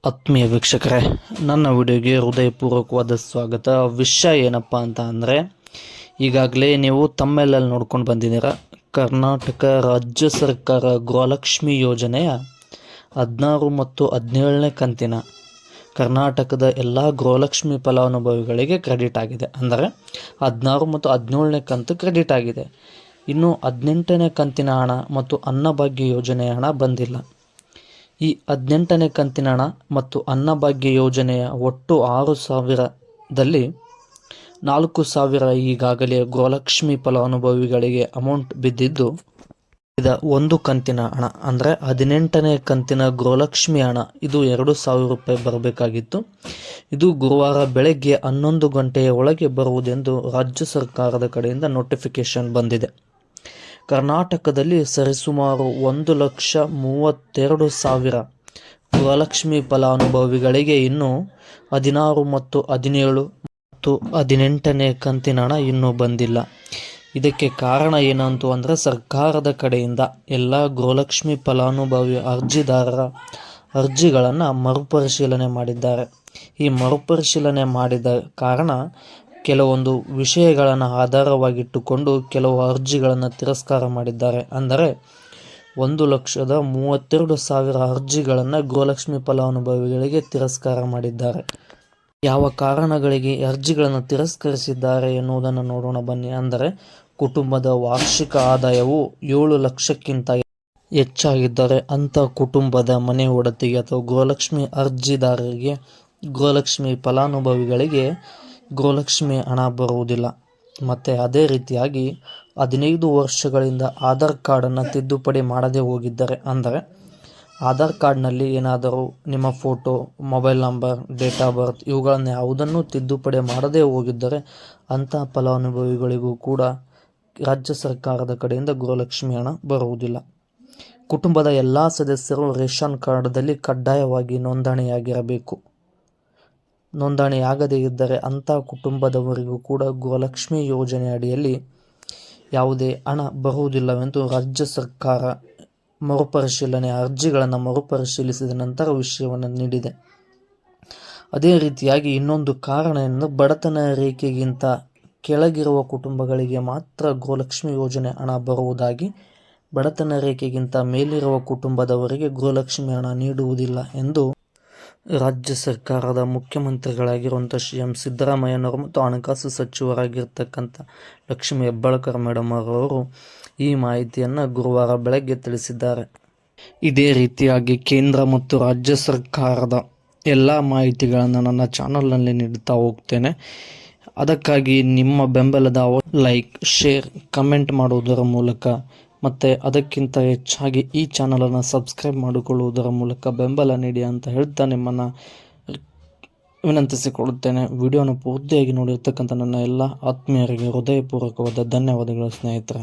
ಆತ್ಮೀಯ ವೀಕ್ಷಕರೇ, ನನ್ನ ವಿಡಿಯೋಗೆ ಹೃದಯಪೂರ್ವಕವಾದ ಸ್ವಾಗತ. ವಿಷಯ ಏನಪ್ಪ ಅಂತ ಅಂದರೆ, ಈಗಾಗಲೇ ನೀವು ತಮ್ಮೆಲ್ಲಲ್ಲಿ ನೋಡ್ಕೊಂಡು ಬಂದಿದ್ದೀರ. ಕರ್ನಾಟಕ ರಾಜ್ಯ ಸರ್ಕಾರ ಗೃಹಲಕ್ಷ್ಮಿ ಯೋಜನೆಯ 16 ಮತ್ತು 17ನೇ ಕಂತಿನ ಕರ್ನಾಟಕದ ಎಲ್ಲ ಗೃಹಲಕ್ಷ್ಮಿ ಫಲಾನುಭವಿಗಳಿಗೆ ಕ್ರೆಡಿಟ್ ಆಗಿದೆ. ಅಂದರೆ 16 ಮತ್ತು 17ನೇ ಕಂತು ಕ್ರೆಡಿಟ್ ಆಗಿದೆ. ಇನ್ನು 18ನೇ ಕಂತಿನ ಹಣ ಮತ್ತು ಅನ್ನಭಾಗ್ಯ ಯೋಜನೆಯ ಹಣ ಬಂದಿಲ್ಲ. ಈ 18ನೇ ಕಂತಿನ ಹಣ ಮತ್ತು ಅನ್ನಭಾಗ್ಯ ಯೋಜನೆಯ ಒಟ್ಟು 6,000ದಲ್ಲಿ 4,000 ಈಗಾಗಲೇ ಗೃಹಲಕ್ಷ್ಮಿ ಫಲಾನುಭವಿಗಳಿಗೆ ಅಮೌಂಟ್ ಬಿದ್ದಿದ್ದು, ಒಂದು ಕಂತಿನ ಹಣ ಅಂದರೆ 18ನೇ ಕಂತಿನ ಗೃಹಲಕ್ಷ್ಮಿ ಹಣ ಇದು 2,000 ರೂಪಾಯಿ ಬರಬೇಕಾಗಿತ್ತು. ಇದು ಗುರುವಾರ ಬೆಳಗ್ಗೆ 11 ಗಂಟೆಯ ಒಳಗೆ ಬರುವುದೆಂದು ರಾಜ್ಯ ಸರ್ಕಾರದ ಕಡೆಯಿಂದ ನೋಟಿಫಿಕೇಶನ್ ಬಂದಿದೆ. ಕರ್ನಾಟಕದಲ್ಲಿ ಸರಿಸುಮಾರು 1,32,000 ಗೃಹಲಕ್ಷ್ಮಿ ಫಲಾನುಭವಿಗಳಿಗೆ ಇನ್ನೂ 16 ಮತ್ತು 17 ಮತ್ತು 18ನೇ ಕಂತಿನ ಹಣ ಇನ್ನೂ ಬಂದಿಲ್ಲ. ಇದಕ್ಕೆ ಕಾರಣ ಏನಂತು ಅಂದರೆ, ಸರ್ಕಾರದ ಕಡೆಯಿಂದ ಎಲ್ಲ ಗೃಹಲಕ್ಷ್ಮಿ ಫಲಾನುಭವಿ ಅರ್ಜಿದಾರರ ಅರ್ಜಿಗಳನ್ನು ಮರುಪರಿಶೀಲನೆ ಮಾಡಿದ್ದಾರೆ. ಈ ಮರುಪರಿಶೀಲನೆ ಮಾಡಿದ ಕಾರಣ ಕೆಲವೊಂದು ವಿಷಯಗಳನ್ನು ಆಧಾರವಾಗಿಟ್ಟುಕೊಂಡು ಕೆಲವು ಅರ್ಜಿಗಳನ್ನು ತಿರಸ್ಕಾರ ಮಾಡಿದ್ದಾರೆ. ಅಂದರೆ 1,32,000 ಅರ್ಜಿಗಳನ್ನು ಗೃಹಲಕ್ಷ್ಮಿ ಫಲಾನುಭವಿಗಳಿಗೆ ತಿರಸ್ಕಾರ ಮಾಡಿದ್ದಾರೆ. ಯಾವ ಕಾರಣಗಳಿಗೆ ಅರ್ಜಿಗಳನ್ನು ತಿರಸ್ಕರಿಸಿದ್ದಾರೆ ಎನ್ನುವುದನ್ನು ನೋಡೋಣ ಬನ್ನಿ. ಅಂದರೆ ಕುಟುಂಬದ ವಾರ್ಷಿಕ ಆದಾಯವು 7 ಲಕ್ಷಕ್ಕಿಂತ ಹೆಚ್ಚಾಗಿದ್ದರೆ ಅಂಥ ಕುಟುಂಬದ ಮನೆ ಒಡತಿಗೆ ಅಥವಾ ಗೃಹಲಕ್ಷ್ಮಿ ಅರ್ಜಿದಾರರಿಗೆ, ಗೃಹಲಕ್ಷ್ಮಿ ಫಲಾನುಭವಿಗಳಿಗೆ ಗೃಹಲಕ್ಷ್ಮಿ ಹಣ ಬರುವುದಿಲ್ಲ. ಮತ್ತು ಅದೇ ರೀತಿಯಾಗಿ 15 ವರ್ಷಗಳಿಂದ ಆಧಾರ್ ಕಾರ್ಡನ್ನು ತಿದ್ದುಪಡಿ ಮಾಡದೇ ಹೋಗಿದ್ದರೆ, ಅಂದರೆ ಆಧಾರ್ ಕಾರ್ಡ್ನಲ್ಲಿ ಏನಾದರೂ ನಿಮ್ಮ photo, mobile number, date of birth ಇವುಗಳನ್ನು ಯಾವುದನ್ನು ತಿದ್ದುಪಡಿ ಮಾಡದೇ ಹೋಗಿದ್ದರೆ ಅಂಥ ಫಲಾನುಭವಿಗಳಿಗೂ ಕೂಡ ರಾಜ್ಯ ಸರ್ಕಾರದ ಕಡೆಯಿಂದ ಗೃಹಲಕ್ಷ್ಮಿ ಹಣ ಬರುವುದಿಲ್ಲ. ಕುಟುಂಬದ ಎಲ್ಲ ಸದಸ್ಯರು ರೇಷನ್ ಕಾರ್ಡ್ದಲ್ಲಿ ಕಡ್ಡಾಯವಾಗಿ ನೋಂದಣಿಯಾಗಿರಬೇಕು. ನೋಂದಣಿಯಾಗದೇ ಇದ್ದರೆ ಅಂಥ ಕುಟುಂಬದವರಿಗೂ ಕೂಡ ಗೃಹಲಕ್ಷ್ಮಿ ಯೋಜನೆ ಅಡಿಯಲ್ಲಿ ಯಾವುದೇ ಹಣ ಬರುವುದಿಲ್ಲವೆಂದು ರಾಜ್ಯ ಸರ್ಕಾರ ಅರ್ಜಿಗಳನ್ನು ಮರುಪರಿಶೀಲಿಸಿದ ನಂತರ ವಿಷಯವನ್ನು ನೀಡಿದೆ. ಅದೇ ರೀತಿಯಾಗಿ ಇನ್ನೊಂದು ಕಾರಣ ಎಂದರೆ, ಬಡತನ ರೇಖೆಗಿಂತ ಕೆಳಗಿರುವ ಕುಟುಂಬಗಳಿಗೆ ಮಾತ್ರ ಗೃಹಲಕ್ಷ್ಮಿ ಯೋಜನೆ ಹಣ ಬರುವುದಾಗಿ, ಬಡತನ ರೇಖೆಗಿಂತ ಮೇಲಿರುವ ಕುಟುಂಬದವರಿಗೆ ಗೃಹಲಕ್ಷ್ಮಿ ಹಣ ನೀಡುವುದಿಲ್ಲ ಎಂದು ರಾಜ್ಯ ಸರ್ಕಾರದ ಮುಖ್ಯಮಂತ್ರಿಗಳಾಗಿರುವಂಥ CM ಸಿದ್ದರಾಮಯ್ಯನವರು ಮತ್ತು ಹಣಕಾಸು ಸಚಿವರಾಗಿರ್ತಕ್ಕಂಥ ಲಕ್ಷ್ಮೀ ಹೆಬ್ಬಾಳ್ಕರ್ ಮೇಡಮ್ ಅವರು ಈ ಮಾಹಿತಿಯನ್ನು ಗುರುವಾರ ಬೆಳಗ್ಗೆ ತಿಳಿಸಿದ್ದಾರೆ. ಇದೇ ರೀತಿಯಾಗಿ ಕೇಂದ್ರ ಮತ್ತು ರಾಜ್ಯ ಸರ್ಕಾರದ ಎಲ್ಲ ಮಾಹಿತಿಗಳನ್ನು ನನ್ನ ಚಾನಲ್ನಲ್ಲಿ ನೀಡುತ್ತಾ ಹೋಗ್ತೇನೆ. ಅದಕ್ಕಾಗಿ ನಿಮ್ಮ ಬೆಂಬಲದ ಲೈಕ್, ಶೇರ್, ಕಮೆಂಟ್ ಮಾಡುವುದರ ಮೂಲಕ ಮತ್ತು ಅದಕ್ಕಿಂತ ಹೆಚ್ಚಾಗಿ ಈ ಚಾನಲನ್ನು ಸಬ್ಸ್ಕ್ರೈಬ್ ಮಾಡಿಕೊಳ್ಳುವುದರ ಮೂಲಕ ಬೆಂಬಲ ನೀಡಿ ಅಂತ ಹೇಳ್ತಾ ನಿಮ್ಮನ್ನು ವಿನಂತಿಸಿಕೊಳ್ಳುತ್ತೇನೆ. ವಿಡಿಯೋನ ಪೂರ್ತಿಯಾಗಿ ನೋಡಿರ್ತಕ್ಕಂಥ ನನ್ನ ಎಲ್ಲ ಆತ್ಮೀಯರಿಗೆ ಹೃದಯಪೂರ್ವಕವಾದ ಧನ್ಯವಾದಗಳು ಸ್ನೇಹಿತರೆ.